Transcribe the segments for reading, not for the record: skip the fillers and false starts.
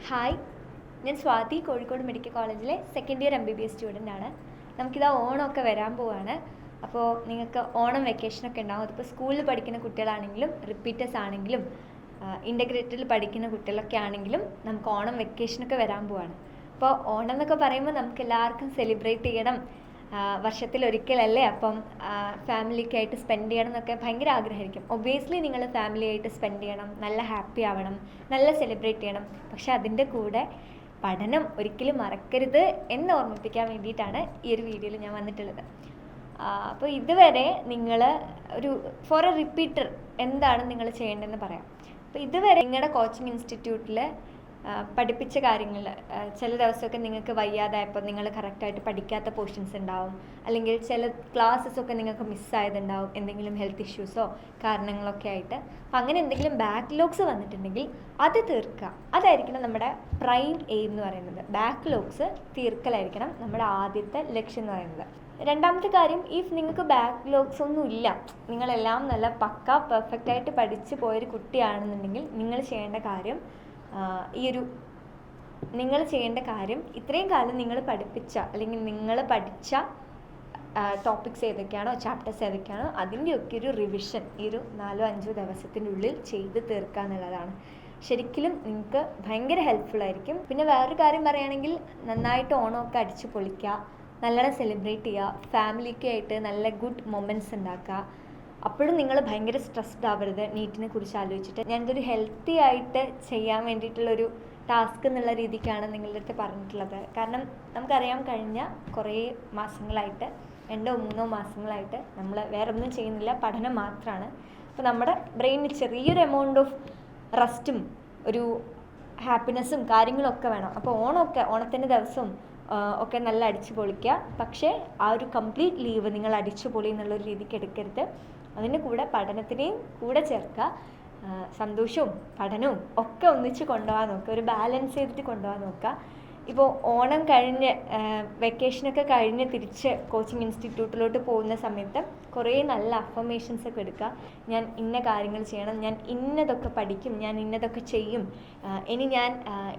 Hi, ഞാൻ Swathi, Kozhikode medical കോളേജിലെ second year MBBS student ആണ്. നമുക്കിതാ ഓണമൊക്കെ വരാൻ പോവാണ്. അപ്പോൾ നിങ്ങൾക്ക് ഓണം വെക്കേഷനൊക്കെ ഉണ്ടാകും. അതിപ്പോൾ സ്കൂളിൽ പഠിക്കുന്ന കുട്ടികളാണെങ്കിലും റിപ്പീറ്റേഴ്സ് ആണെങ്കിലും ഇൻ്റഗ്രേറ്റഡിൽ പഠിക്കുന്ന കുട്ടികളൊക്കെ ആണെങ്കിലും നമുക്ക് ഓണം വെക്കേഷനൊക്കെ വരാൻ പോവാണ്. അപ്പോൾ ഓണം എന്നൊക്കെ പറയുമ്പോൾ നമുക്ക് എല്ലാവർക്കും സെലിബ്രേറ്റ് ചെയ്യണം, വർഷത്തിലൊരിക്കലല്ലേ, അപ്പം ഫാമിലിക്കായിട്ട് സ്പെൻഡ് ചെയ്യണം എന്നൊക്കെ ഭയങ്കര ആഗ്രഹമായിരിക്കും. ഒബ്വിയസ്ലി നിങ്ങൾ ഫാമിലിയായിട്ട് സ്പെൻഡ് ചെയ്യണം, നല്ല ഹാപ്പി ആവണം, നല്ല സെലിബ്രേറ്റ് ചെയ്യണം. പക്ഷെ അതിൻ്റെ കൂടെ പഠനം ഒരിക്കലും മറക്കരുത് എന്ന് ഓർമ്മിപ്പിക്കാൻ വേണ്ടിയിട്ടാണ് ഈ ഒരു വീഡിയോയിൽ ഞാൻ വന്നിട്ടുള്ളത്. അപ്പോൾ ഇതുവരെ നിങ്ങൾ ഫോർ എ റിപ്പീറ്റർ എന്താണ് നിങ്ങൾ ചെയ്യേണ്ടതെന്ന് പറയാം. അപ്പോൾ ഇതുവരെ നിങ്ങളുടെ കോച്ചിങ് ഇൻസ്റ്റിറ്റ്യൂട്ടിൽ പഠിപ്പിച്ച കാര്യങ്ങൾ, ചില ദിവസമൊക്കെ നിങ്ങൾക്ക് വയ്യാതായപ്പോൾ നിങ്ങൾ കറക്റ്റായിട്ട് പഠിക്കാത്ത പോർഷൻസ് ഉണ്ടാവും, അല്ലെങ്കിൽ ചില ക്ലാസ്സസൊക്കെ നിങ്ങൾക്ക് മിസ്സായതുണ്ടാവും, എന്തെങ്കിലും ഹെൽത്ത് ഇഷ്യൂസോ കാരണങ്ങളൊക്കെ ആയിട്ട്. അപ്പം അങ്ങനെ എന്തെങ്കിലും ബാക്ക്ലോഗ്സ് വന്നിട്ടുണ്ടെങ്കിൽ അത് തീർക്കുക. അതായിരിക്കണം നമ്മുടെ പ്രൈം എയിം എന്ന് പറയുന്നത്. ബാക്ക്ലോഗ്സ് തീർക്കലായിരിക്കണം നമ്മുടെ ആദ്യത്തെ ലക്ഷ്യം എന്ന് പറയുന്നത്. രണ്ടാമത്തെ കാര്യം, ഇഫ് നിങ്ങൾക്ക് ബാക്ക്ലോഗ്സ് ഒന്നും ഇല്ല, നിങ്ങളെല്ലാം നല്ല പെർഫെക്റ്റ് ആയിട്ട് പഠിച്ചു പോയൊരു കുട്ടിയാണെന്നുണ്ടെങ്കിൽ നിങ്ങൾ ചെയ്യേണ്ട കാര്യം ഇത്രയും കാലം നിങ്ങൾ പഠിപ്പിച്ച അല്ലെങ്കിൽ നിങ്ങൾ പഠിച്ച ടോപ്പിക്സ് ഏതൊക്കെയാണോ, ചാപ്റ്റേഴ്സ് ഏതൊക്കെയാണോ, അതിൻ്റെയൊക്കെ ഒരു റിവിഷൻ ഈ ഒരു 4-5 ദിവസത്തിനുള്ളിൽ ചെയ്ത് തീർക്കുക എന്നുള്ളതാണ്. ശരിക്കും നിങ്ങൾക്ക് ഭയങ്കര ഹെൽപ്ഫുൾ ആയിരിക്കും. പിന്നെ വേറൊരു കാര്യം പറയുകയാണെങ്കിൽ, നന്നായിട്ട് ഓണമൊക്കെ അടിച്ച് പൊളിക്കുക, നല്ലോണം സെലിബ്രേറ്റ് ചെയ്യുക, ഫാമിലിക്കായിട്ട് നല്ല ഗുഡ് മൊമെൻറ്റ്സ് ഉണ്ടാക്കുക. അപ്പോഴും നിങ്ങൾ ഭയങ്കര സ്ട്രെസ്ഡ് ആവരുത് നീറ്റിനെ കുറിച്ച് ആലോചിച്ചിട്ട്. ഞാനിതൊരു ഹെൽത്തി ആയിട്ട് ചെയ്യാൻ വേണ്ടിയിട്ടുള്ളൊരു ടാസ്ക് എന്നുള്ള രീതിക്കാണ് നിങ്ങളുടെ അടുത്ത് പറഞ്ഞിട്ടുള്ളത്. കാരണം നമുക്കറിയാം, കഴിഞ്ഞ കുറേ മാസങ്ങളായിട്ട് 2-3 മാസങ്ങളായിട്ട് നമ്മൾ വേറെ ഒന്നും ചെയ്യുന്നില്ല, പഠനം മാത്രമാണ്. അപ്പോൾ നമ്മുടെ ബ്രെയിനിന് ചെറിയൊരു എമൗണ്ട് ഓഫ് റെസ്റ്റും ഒരു ഹാപ്പിനെസ്സും കാര്യങ്ങളൊക്കെ വേണം. അപ്പോൾ ഓണത്തിൻ്റെ ദിവസവും ഒക്കെ നല്ല അടിച്ചു പൊളിക്കുക. പക്ഷേ ആ ഒരു കംപ്ലീറ്റ് ലീവ് നിങ്ങൾ അടിച്ചു പൊളി എന്നുള്ളൊരു രീതിക്ക് എടുക്കരുത്. അതിൻ്റെ കൂടെ പഠനത്തിനെയും കൂടെ ചേർക്കുക. സന്തോഷവും പഠനവും ഒക്കെ ഒന്നിച്ച് കൊണ്ടുപോകാൻ നോക്കുക, ഒരു ബാലൻസ് ചെയ്തിട്ട് കൊണ്ടുപോകാൻ നോക്കുക. ഇപ്പോൾ ഓണം കഴിഞ്ഞ് വെക്കേഷനൊക്കെ കഴിഞ്ഞ് തിരിച്ച് കോച്ചിങ് ഇൻസ്റ്റിറ്റ്യൂട്ടിലോട്ട് പോകുന്ന സമയത്ത് കുറേ നല്ല അഫർമേഷൻസ് ഒക്കെ എടുക്കുക. ഞാൻ ഇന്ന കാര്യങ്ങൾ ചെയ്യണം, ഞാൻ ഇന്നതൊക്കെ പഠിക്കും, ഞാൻ ഇന്നതൊക്കെ ചെയ്യും, ഇനി ഞാൻ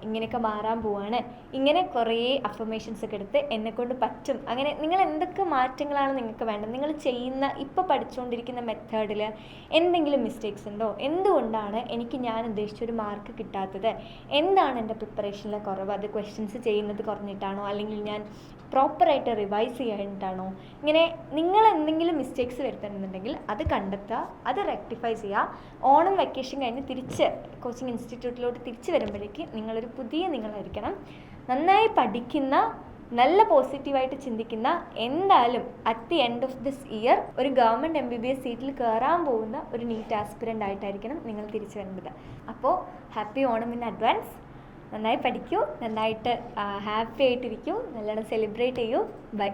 ഇങ്ങനെയൊക്കെ മാറാൻ പോവാണ്, ഇങ്ങനെ കുറേ അഫർമേഷൻസ് ഒക്കെ എടുത്ത് എന്നെക്കൊണ്ട് പറ്റും. അങ്ങനെ നിങ്ങൾ എന്തൊക്കെ മാറ്റങ്ങളാണ് നിങ്ങൾക്ക് വേണ്ടത്, നിങ്ങൾ ചെയ്യുന്ന ഇപ്പോൾ പഠിച്ചുകൊണ്ടിരിക്കുന്ന മെത്തേഡിൽ എന്തെങ്കിലും മിസ്റ്റേക്സ് ഉണ്ടോ, എന്തുകൊണ്ടാണ് എനിക്ക് ഞാൻ ഉദ്ദേശിച്ചൊരു മാർക്ക് കിട്ടാത്തത്, എന്താണ് എൻ്റെ പ്രിപ്പറേഷനിലെ കുറവ്, അത് ക്വസ്റ്റ്യൻസ് ചെയ്യുന്നത് കുറഞ്ഞിട്ടാണോ, അല്ലെങ്കിൽ ഞാൻ പ്രോപ്പറായിട്ട് റിവൈസ് ചെയ്യാനായിട്ടാണോ, ഇങ്ങനെ നിങ്ങൾ എന്തെങ്കിലും മിസ്റ്റേക്സ് വരുത്തുന്നുണ്ടെങ്കിൽ അത് കണ്ടെത്തുക, അത് റെക്ടിഫൈ ചെയ്യുക. ഓണം വെക്കേഷൻ കഴിഞ്ഞ് തിരിച്ച് കോച്ചിങ് ഇൻസ്റ്റിറ്റ്യൂട്ടിലോട്ട് തിരിച്ച് വരുമ്പോഴേക്ക് നിങ്ങളൊരു പുതിയ നിങ്ങളായിരിക്കണം. നന്നായി പഠിക്കുന്ന, നല്ല പോസിറ്റീവായിട്ട് ചിന്തിക്കുന്ന, എന്തായാലും at the end of this year ഒരു ഗവൺമെൻറ് MBBS സീറ്റിൽ കയറാൻ പോകുന്ന ഒരു നീറ്റ് ആസ്പിരൻ്റ് ആയിട്ടായിരിക്കണം നിങ്ങൾ തിരിച്ചു വരുന്നത്. അപ്പോൾ ഹാപ്പി ഓണം ഇൻ അഡ്വാൻസ്. നന്നായി പഠിക്കൂ, നന്നായിട്ട് ഹാപ്പി ആയിട്ടിരിക്കൂ, നല്ലോണം സെലിബ്രേറ്റ് ചെയ്യൂ. ബൈ.